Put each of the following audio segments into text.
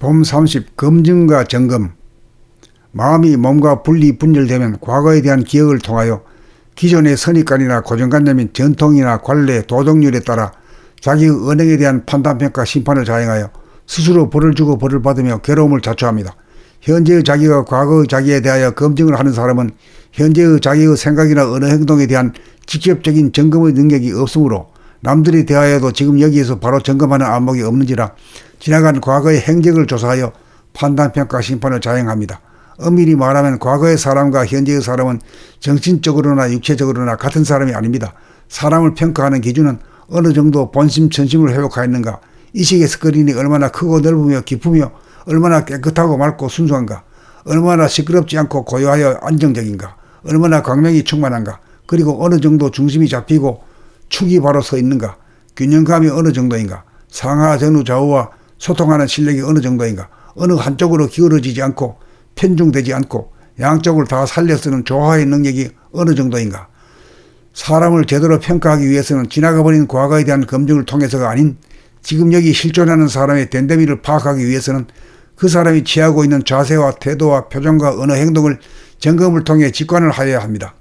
봄 30 검증과 점검. 마음이 몸과 분리 분열되면 과거에 대한 기억을 통하여 기존의 선입관이나 고정관념인 전통이나 관례, 도덕률에 따라 자기의 언행에 대한 판단평가 심판을 자행하여 스스로 벌을 주고 벌을 받으며 괴로움을 자초합니다. 현재의 자기가 과거의 자기에 대하여 검증을 하는 사람은 현재의 자기의 생각이나 언어 행동에 대한 직접적인 점검의 능력이 없으므로 남들에 대하여도 지금 여기에서 바로 점검하는 안목이 없는지라 지나간 과거의 행적을 조사하여 판단평가 심판을 자행합니다. 엄밀히 말하면 과거의 사람과 현재의 사람은 정신적으로나 육체적으로나 같은 사람이 아닙니다. 사람을 평가하는 기준은 어느 정도 본심 천심을 회복하였는가, 이식의 스크린이 얼마나 크고 넓으며 깊으며 얼마나 깨끗하고 맑고 순수한가, 얼마나 시끄럽지 않고 고요하여 안정적인가, 얼마나 광명이 충만한가, 그리고 어느 정도 중심이 잡히고 축이 바로 서 있는가, 균형감이 어느 정도인가, 상하 전후 좌우와 소통하는 실력이 어느 정도인가, 어느 한쪽으로 기울어지지 않고 편중되지 않고 양쪽을 다 살려 쓰는 조화의 능력이 어느 정도인가. 사람을 제대로 평가하기 위해서는 지나가버린 과거에 대한 검증을 통해서가 아닌 지금 여기 실존하는 사람의 됨됨이를 파악하기 위해서는 그 사람이 취하고 있는 자세와 태도와 표정과 언어 행동을 점검을 통해 직관을 하여야 합니다.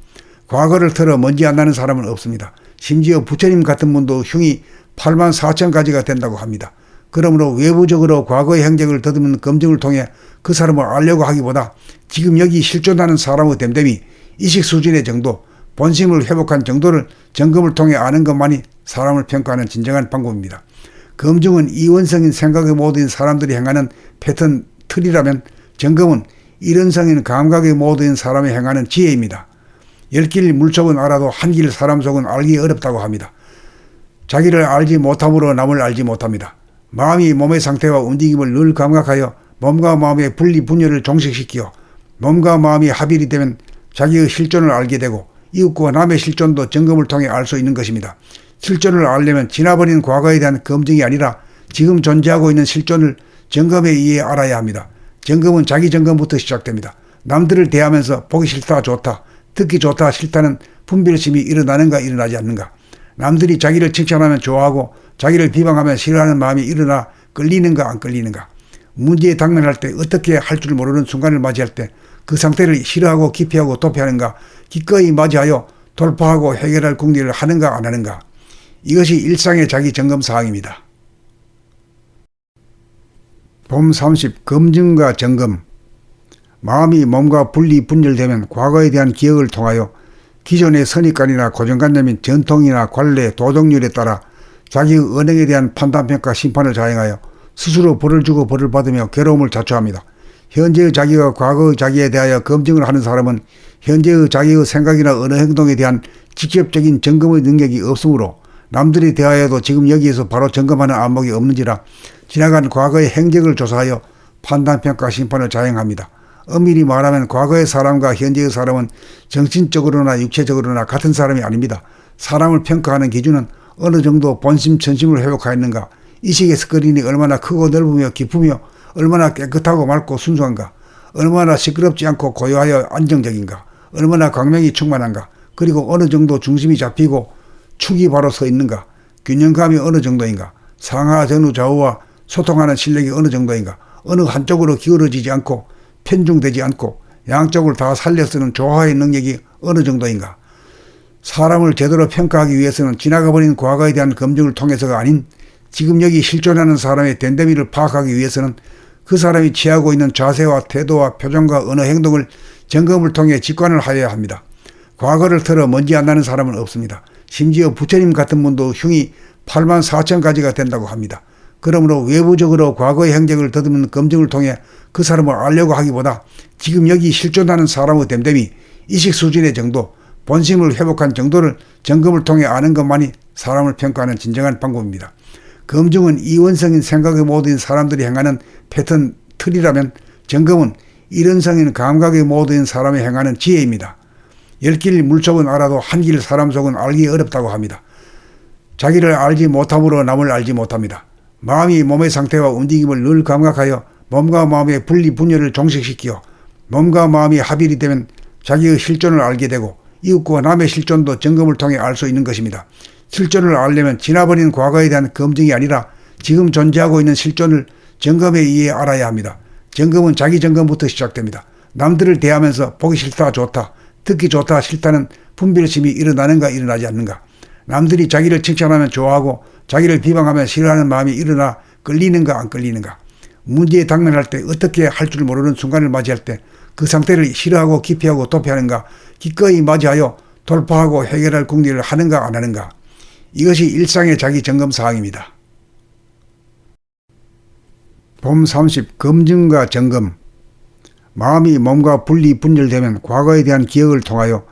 과거를 털어 먼지 안 나는 사람은 없습니다. 심지어 부처님 같은 분도 흉이 8만 4천 가지가 된다고 합니다. 그러므로 외부적으로 과거의 행적을 더듬는 검증을 통해 그 사람을 알려고 하기보다 지금 여기 실존하는 사람의 됨됨이, 이식 수준의 정도, 본심을 회복한 정도를 점검을 통해 아는 것만이 사람을 평가하는 진정한 방법입니다. 검증은 이원성인 생각의 모드인 사람들이 행하는 패턴 틀이라면 점검은 일원성인 감각의 모드인 사람이 행하는 지혜입니다. 10길 물속은 알아도 한 길 사람 속은 알기 어렵다고 합니다. 자기를 알지 못함으로 남을 알지 못합니다. 마음이 몸의 상태와 움직임을 늘 감각하여 몸과 마음의 분리 분열을 종식시키어 몸과 마음이 합일이 되면 자기의 실존을 알게 되고 이웃과 남의 실존도 점검을 통해 알 수 있는 것입니다. 실존을 알려면 지나버린 과거에 대한 검증이 아니라 지금 존재하고 있는 실존을 점검에 의해 알아야 합니다. 점검은 자기 점검부터 시작됩니다. 남들을 대하면서 보기 싫다 좋다, 듣기 좋다 싫다는 분별심이 일어나는가 일어나지 않는가, 남들이 자기를 칭찬하면 좋아하고 자기를 비방하면 싫어하는 마음이 일어나 끌리는가 안 끌리는가, 문제에 당면할 때 어떻게 할 줄 모르는 순간을 맞이할 때 그 상태를 싫어하고 기피하고 도피하는가, 기꺼이 맞이하여 돌파하고 해결할 궁리를 하는가 안 하는가, 이것이 일상의 자기 점검 사항입니다. 봄 30 검증과 점검. 마음이 몸과 분리 분열되면 과거에 대한 기억을 통하여 기존의 선입관이나 고정관념인 전통이나 관례, 도덕률에 따라 자기의 언행에 대한 판단평가 심판을 자행하여 스스로 벌을 주고 벌을 받으며 괴로움을 자초합니다. 현재의 자기가 과거의 자기에 대하여 검증을 하는 사람은 현재의 자기의 생각이나 언어 행동에 대한 직접적인 점검의 능력이 없으므로 남들에 대하여도 지금 여기에서 바로 점검하는 안목이 없는지라 지나간 과거의 행적을 조사하여 판단평가 심판을 자행합니다. 엄밀히 말하면 과거의 사람과 현재의 사람은 정신적으로나 육체적으로나 같은 사람이 아닙니다. 사람을 평가하는 기준은 어느 정도 본심 천심을 회복하였는가, 이식의 스크린이 얼마나 크고 넓으며 깊으며 얼마나 깨끗하고 맑고 순수한가, 얼마나 시끄럽지 않고 고요하여 안정적인가, 얼마나 광명이 충만한가, 그리고 어느 정도 중심이 잡히고 축이 바로 서 있는가, 균형감이 어느 정도인가, 상하 전후 좌우와 소통하는 실력이 어느 정도인가, 어느 한쪽으로 기울어지지 않고 편중되지 않고 양쪽을 다 살려 쓰는 조화의 능력이 어느 정도인가. 사람을 제대로 평가하기 위해서는 지나가버린 과거에 대한 검증을 통해서가 아닌 지금 여기 실존하는 사람의 됨됨이를 파악하기 위해서는 그 사람이 취하고 있는 자세와 태도와 표정과 언어 행동을 점검을 통해 직관을 하여야 합니다. 과거를 털어 먼지 안 나는 사람은 없습니다. 심지어 부처님 같은 분도 흉이 8만 4천 가지가 된다고 합니다. 그러므로 외부적으로 과거의 행적을 더듬는 검증을 통해 그 사람을 알려고 하기보다 지금 여기 실존하는 사람의 됨됨이, 이식 수준의 정도, 본심을 회복한 정도를 점검을 통해 아는 것만이 사람을 평가하는 진정한 방법입니다. 검증은 이원성인 생각의 모드인 사람들이 행하는 패턴 틀이라면 점검은 일원성인 감각의 모드인 사람이 행하는 지혜입니다. 10길 물속은 알아도 한 길 사람 속은 알기 어렵다고 합니다. 자기를 알지 못함으로 남을 알지 못합니다. 마음이 몸의 상태와 움직임을 늘 감각하여 몸과 마음의 분리 분열을 종식시키어 몸과 마음이 합일이 되면 자기의 실존을 알게 되고 이웃과 남의 실존도 점검을 통해 알 수 있는 것입니다. 실존을 알려면 지나버린 과거에 대한 검증이 아니라 지금 존재하고 있는 실존을 점검에 의해 알아야 합니다. 점검은 자기 점검부터 시작됩니다. 남들을 대하면서 보기 싫다 좋다, 듣기 좋다 싫다는 분별심이 일어나는가 일어나지 않는가. 남들이 자기를 칭찬하면 좋아하고 자기를 비방하면 싫어하는 마음이 일어나 끌리는가 안 끌리는가. 문제에 당면할 때 어떻게 할 줄 모르는 순간을 맞이할 때 그 상태를 싫어하고 기피하고 도피하는가, 기꺼이 맞이하여 돌파하고 해결할 궁리를 하는가 안 하는가. 이것이 일상의 자기 점검 사항입니다. 봄 30. 검증과 점검. 마음이 몸과 분리 분열되면 과거에 대한 기억을 통하여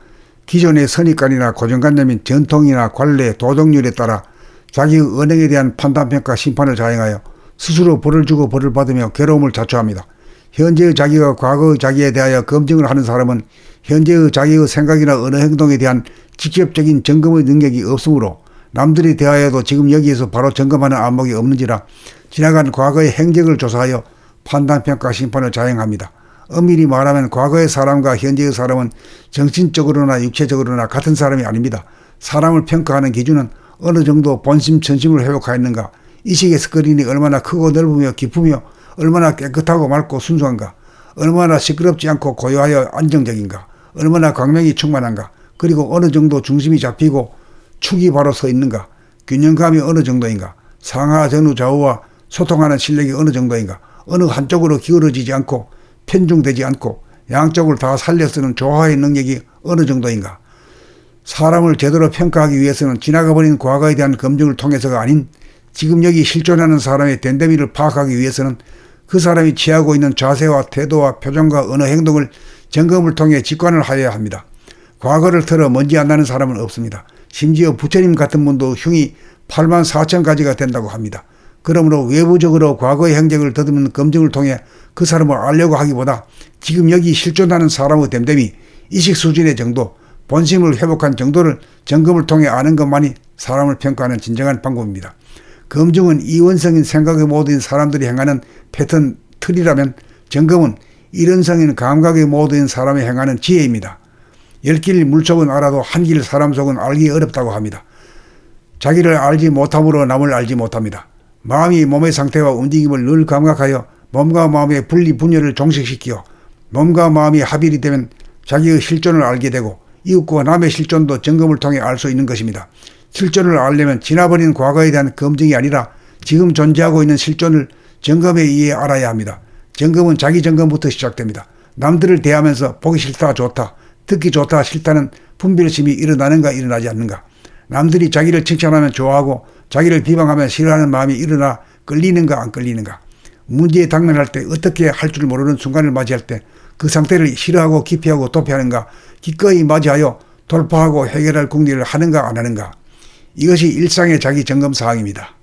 기존의 선입관이나 고정관념인 전통이나 관례, 도덕률에 따라 자기의 언행에 대한 판단평가 심판을 자행하여 스스로 벌을 주고 벌을 받으며 괴로움을 자초합니다. 현재의 자기가 과거의 자기에 대하여 검증을 하는 사람은 현재의 자기의 생각이나 언어 행동에 대한 직접적인 점검의 능력이 없으므로 남들이 대하여도 지금 여기에서 바로 점검하는 안목이 없는지라 지나간 과거의 행적을 조사하여 판단평가 심판을 자행합니다. 엄밀히 말하면 과거의 사람과 현재의 사람은 정신적으로나 육체적으로나 같은 사람이 아닙니다. 사람을 평가하는 기준은 어느 정도 본심 천심을 회복하였는가, 이식의 스크린이 얼마나 크고 넓으며 깊으며 얼마나 깨끗하고 맑고 순수한가, 얼마나 시끄럽지 않고 고요하여 안정적인가, 얼마나 광명이 충만한가, 그리고 어느 정도 중심이 잡히고 축이 바로 서 있는가, 균형감이 어느 정도인가, 상하 전후 좌우와 소통하는 실력이 어느 정도인가, 어느 한쪽으로 기울어지지 않고 편중되지 않고 양쪽을 다 살려 쓰는 조화의 능력이 어느 정도인가. 사람을 제대로 평가하기 위해서는 지나가버린 과거에 대한 검증을 통해서가 아닌 지금 여기 실존하는 사람의 됨됨이를 파악하기 위해서는 그 사람이 취하고 있는 자세와 태도와 표정과 언어 행동을 점검을 통해 직관을 하여야 합니다. 과거를 털어 먼지 안 나는 사람은 없습니다. 심지어 부처님 같은 분도 흉이 8만 4천 가지가 된다고 합니다. 그러므로 외부적으로 과거의 행적을 더듬는 검증을 통해 그 사람을 알려고 하기보다 지금 여기 실존하는 사람의 됨됨이, 이식 수준의 정도, 본심을 회복한 정도를 점검을 통해 아는 것만이 사람을 평가하는 진정한 방법입니다. 검증은 이원성인 생각의 모든 사람들이 행하는 패턴 틀이라면 점검은 일원성인 감각의 모든 사람이 행하는 지혜입니다. 10길 물속은 알아도 한 길 사람 속은 알기 어렵다고 합니다. 자기를 알지 못함으로 남을 알지 못합니다. 마음이 몸의 상태와 움직임을 늘 감각하여 몸과 마음의 분리 분열을 종식시키어 몸과 마음이 합일이 되면 자기의 실존을 알게 되고 이웃과 남의 실존도 점검을 통해 알 수 있는 것입니다. 실존을 알려면 지나버린 과거에 대한 검증이 아니라 지금 존재하고 있는 실존을 점검에 의해 알아야 합니다. 점검은 자기 점검부터 시작됩니다. 남들을 대하면서 보기 싫다 좋다, 듣기 좋다 싫다는 분별심이 일어나는가 일어나지 않는가. 남들이 자기를 칭찬하면 좋아하고 자기를 비방하면 싫어하는 마음이 일어나 끌리는가 안 끌리는가. 문제에 당면할 때 어떻게 할 줄 모르는 순간을 맞이할 때 그 상태를 싫어하고 기피하고 도피하는가, 기꺼이 맞이하여 돌파하고 해결할 궁리를 하는가 안 하는가. 이것이 일상의 자기 점검 사항입니다.